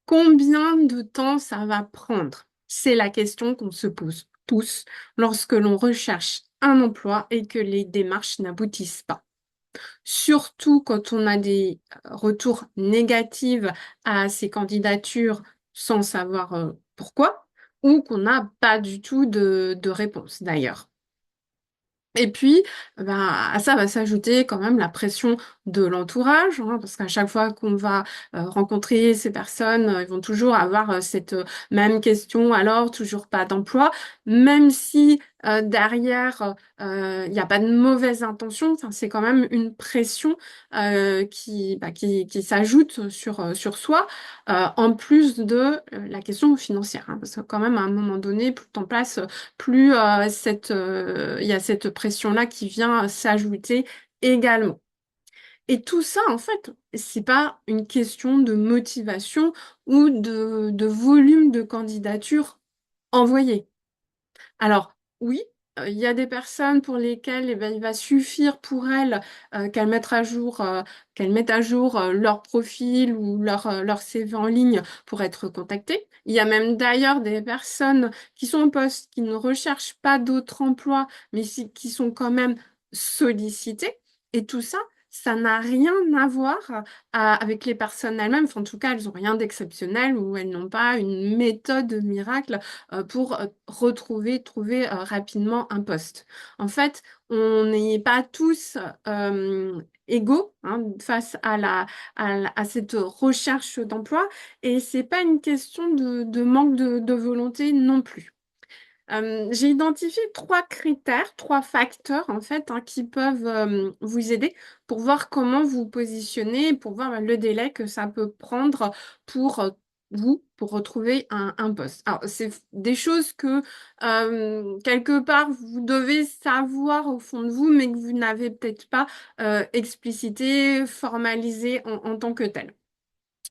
Combien de temps ça va prendre? C'est la question qu'on se pose tous lorsque l'on recherche un emploi et que les démarches n'aboutissent pas. Surtout quand on a des retours négatifs à ces candidatures sans savoir pourquoi, ou qu'on n'a pas du tout de réponse d'ailleurs. Et puis, bah, à ça va s'ajouter quand même la pression de l'entourage, hein, parce qu'à chaque fois qu'on va rencontrer ces personnes, ils vont toujours avoir cette même question, alors toujours pas d'emploi, même si derrière, il n'y a pas de mauvaise intention, enfin, c'est quand même une pression qui s'ajoute sur soi, en plus de la question financière, hein, parce que quand même, à un moment donné, plus le temps passe, plus il y a cette pression-là qui vient s'ajouter également. Et tout ça, en fait, c'est pas une question de motivation ou de volume de candidature envoyée. Alors, oui, il y a des personnes pour lesquelles il va suffire pour elles qu'elles mettent à jour leur profil ou leur CV en ligne pour être contactées. Il y a même d'ailleurs des personnes qui sont en poste, qui ne recherchent pas d'autres emplois, mais qui sont quand même sollicitées. Et tout ça, ça n'a rien à voir avec les personnes elles-mêmes. Enfin, en tout cas, elles n'ont rien d'exceptionnel ou elles n'ont pas une méthode miracle pour trouver rapidement un poste. En fait, on n'est pas tous égaux hein, face à cette recherche d'emploi et c'est pas une question de manque de volonté non plus. J'ai identifié trois critères, trois facteurs en fait qui peuvent vous aider pour voir comment vous positionnez, pour voir le délai que ça peut prendre pour vous, pour retrouver un poste. Alors, c'est des choses que quelque part vous devez savoir au fond de vous, mais que vous n'avez peut-être pas explicité, formalisé en tant que tel.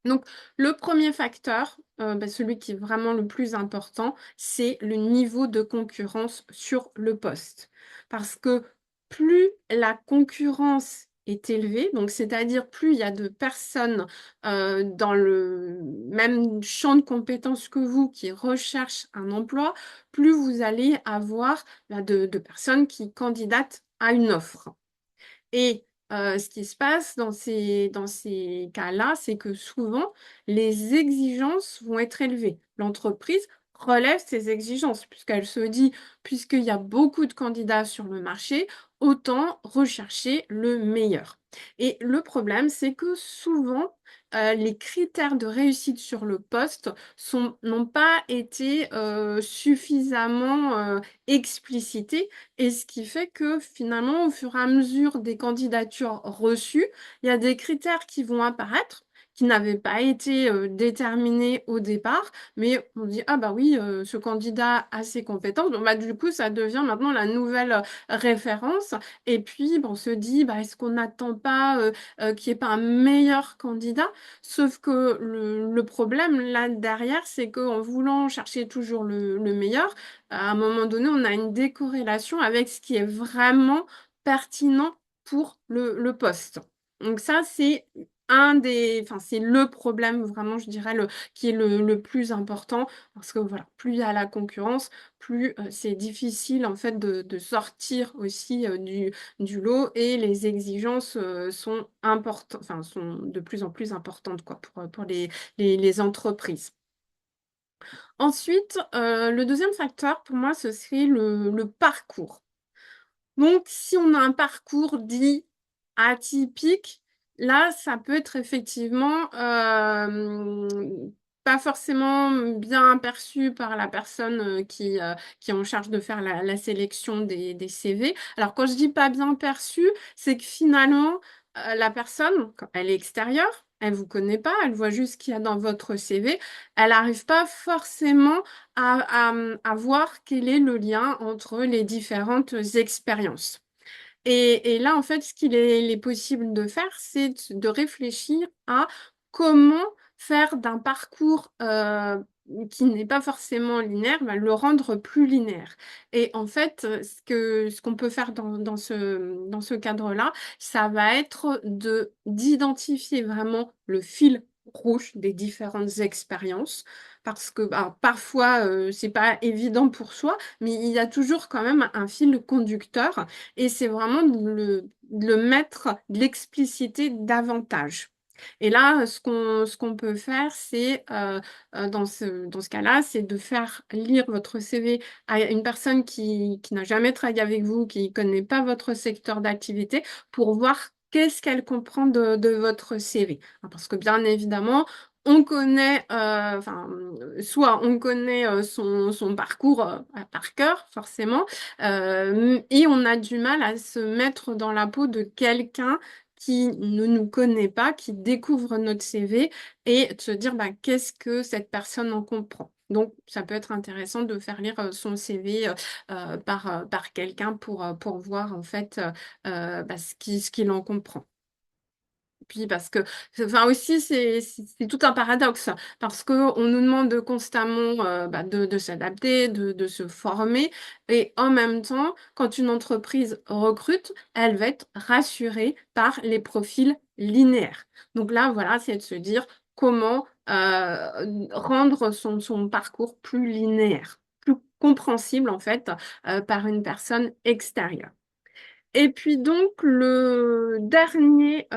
Donc, le premier facteur, celui qui est vraiment le plus important, c'est le niveau de concurrence sur le poste. Parce que plus la concurrence est élevée, donc c'est-à-dire plus il y a de personnes dans le même champ de compétences que vous qui recherchent un emploi, plus vous allez avoir de personnes qui candidatent à une offre. Et ce qui se passe dans ces cas-là, c'est que souvent, les exigences vont être élevées. L'entreprise relève ses exigences, puisqu'elle se dit, puisqu'il y a beaucoup de candidats sur le marché, autant rechercher le meilleur. Et le problème, c'est que souvent, les critères de réussite sur le poste n'ont pas été suffisamment explicités et ce qui fait que finalement, au fur et à mesure des candidatures reçues, il y a des critères qui vont apparaître qui n'avaient pas été déterminés au départ, mais on dit, ah bah oui, ce candidat a ses compétences, donc bah, du coup, ça devient maintenant la nouvelle référence. Et puis, bon, on se dit, bah, est-ce qu'on n'attend pas qu'il n'y ait pas un meilleur candidat? Sauf que le problème là derrière, c'est qu'en voulant chercher toujours le meilleur, à un moment donné, on a une décorrélation avec ce qui est vraiment pertinent pour le poste. Donc ça, c'est le problème vraiment, je dirais, qui est le plus important parce que voilà, plus il y a la concurrence, plus c'est difficile en fait de sortir aussi du lot et les exigences sont importantes, enfin, sont de plus en plus importantes quoi, pour les entreprises. Ensuite, le deuxième facteur, pour moi, ce serait le parcours. Donc, si on a un parcours dit atypique, là, ça peut être effectivement pas forcément bien perçu par la personne qui est en charge de faire la sélection des CV. Alors, quand je dis pas bien perçu, c'est que finalement, la personne, quand elle est extérieure, elle vous connaît pas, elle voit juste ce qu'il y a dans votre CV, elle n'arrive pas forcément à voir quel est le lien entre les différentes expériences. Et là, en fait, ce il est possible de faire, c'est de réfléchir à comment faire d'un parcours qui n'est pas forcément linéaire, bah, le rendre plus linéaire. Et en fait, ce qu'on peut faire dans ce cadre-là, ça va être d'identifier vraiment le fil rouge des différentes expériences parce que bah, parfois c'est pas évident pour soi, mais il y a toujours quand même un fil conducteur et c'est vraiment de le mettre, de l'expliciter davantage. Et là, ce qu'on peut faire, c'est dans ce cas-là, c'est de faire lire votre CV à une personne qui n'a jamais travaillé avec vous, qui ne connaît pas votre secteur d'activité, pour voir qu'est-ce qu'elle comprend de votre CV. Parce que bien évidemment, on connaît, soit on connaît son parcours par cœur, forcément, et on a du mal à se mettre dans la peau de quelqu'un qui ne nous connaît pas, qui découvre notre CV et de se dire bah, qu'est-ce que cette personne en comprend. Donc, ça peut être intéressant de faire lire son CV par quelqu'un pour voir en fait bah, ce qu'il en comprend. Puis parce que, enfin aussi, c'est tout un paradoxe, parce qu'on nous demande constamment bah, de s'adapter, de se former, et en même temps, quand une entreprise recrute, elle va être rassurée par les profils linéaires. Donc là, voilà, c'est de se dire comment rendre son parcours plus linéaire, plus compréhensible en fait par une personne extérieure. Et puis donc, le dernier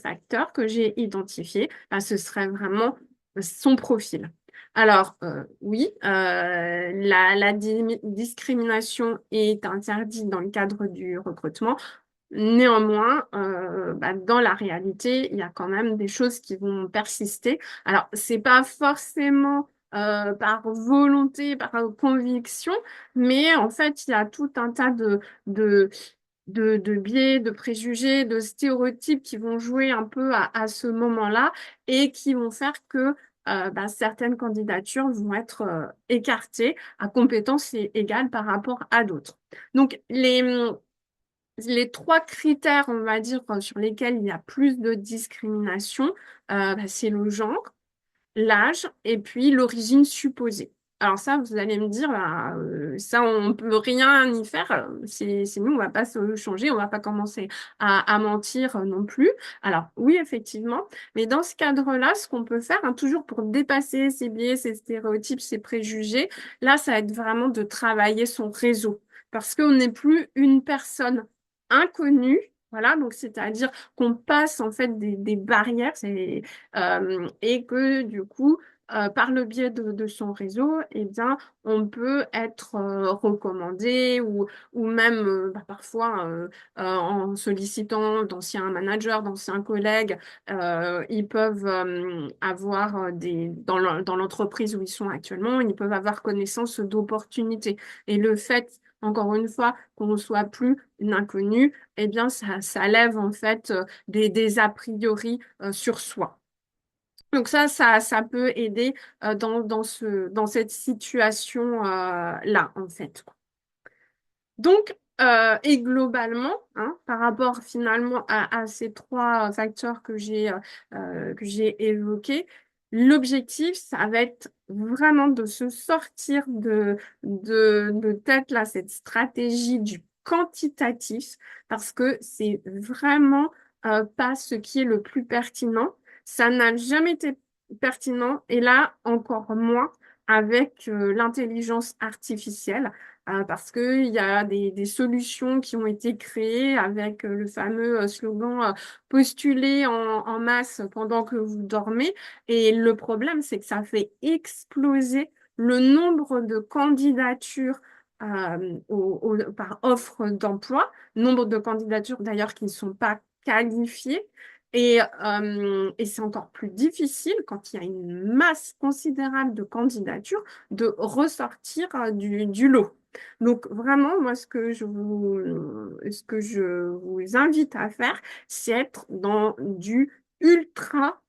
facteur que j'ai identifié, bah, ce serait vraiment son profil. Alors, oui, discrimination est interdite dans le cadre du recrutement. Néanmoins, bah, dans la réalité, il y a quand même des choses qui vont persister. Alors, c'est pas forcément par volonté, par conviction, mais en fait, il y a tout un tas de de biais, de préjugés, de stéréotypes qui vont jouer un peu à ce moment-là et qui vont faire que bah, certaines candidatures vont être écartées à compétences égales par rapport à d'autres. Donc, les trois critères, on va dire, sur lesquels il y a plus de discrimination, bah, c'est le genre, l'âge et puis l'origine supposée. Alors ça, vous allez me dire, bah, ça, on peut rien y faire. C'est nous, on va pas se changer, on va pas commencer à mentir non plus. Alors oui, effectivement, mais dans ce cadre-là, ce qu'on peut faire, hein, toujours pour dépasser ces biais, ces stéréotypes, ces préjugés, là, ça va être vraiment de travailler son réseau. Parce qu'on n'est plus une personne inconnue. Voilà, donc c'est-à-dire qu'on passe en fait des barrières, et que du coup, par le biais de son réseau, eh bien, on peut être recommandé ou même bah, parfois en sollicitant d'anciens managers, d'anciens collègues, ils peuvent avoir dans l'entreprise où ils sont actuellement, ils peuvent avoir connaissance d'opportunités. Et le fait, encore une fois, qu'on ne soit plus une inconnue, eh bien, ça lève en fait des a priori sur soi. Donc ça peut aider dans cette situation-là, en fait. Donc, et globalement, hein, par rapport finalement à ces trois facteurs que j'ai évoqués, l'objectif, ça va être vraiment de se sortir de tête là, cette stratégie du quantitatif, parce que c'est vraiment pas ce qui est le plus pertinent. Ça n'a jamais été pertinent, et là, encore moins avec l'intelligence artificielle parce qu'il y a des solutions qui ont été créées avec le fameux slogan postuler en masse pendant que vous dormez. Et le problème, c'est que ça fait exploser le nombre de candidatures par offre d'emploi, nombre de candidatures d'ailleurs qui ne sont pas qualifiées. Et c'est encore plus difficile quand il y a une masse considérable de candidatures de ressortir du lot. Donc vraiment, moi, ce que je vous invite à faire, c'est être dans du ultra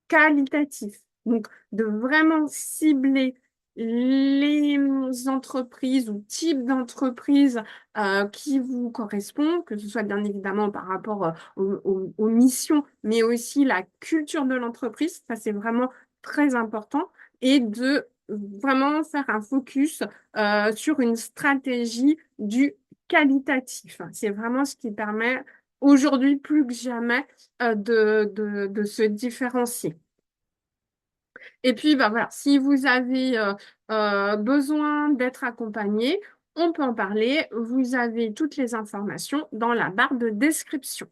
qualitatif. Donc, de vraiment cibler les entreprises ou types d'entreprises qui vous correspondent, que ce soit bien évidemment par rapport aux missions, mais aussi la culture de l'entreprise. Ça, c'est vraiment très important. Et de vraiment faire un focus sur une stratégie du qualitatif. C'est vraiment ce qui permet aujourd'hui plus que jamais de se différencier. Et puis, bah, voilà, si vous avez besoin d'être accompagné, on peut en parler. Vous avez toutes les informations dans la barre de description.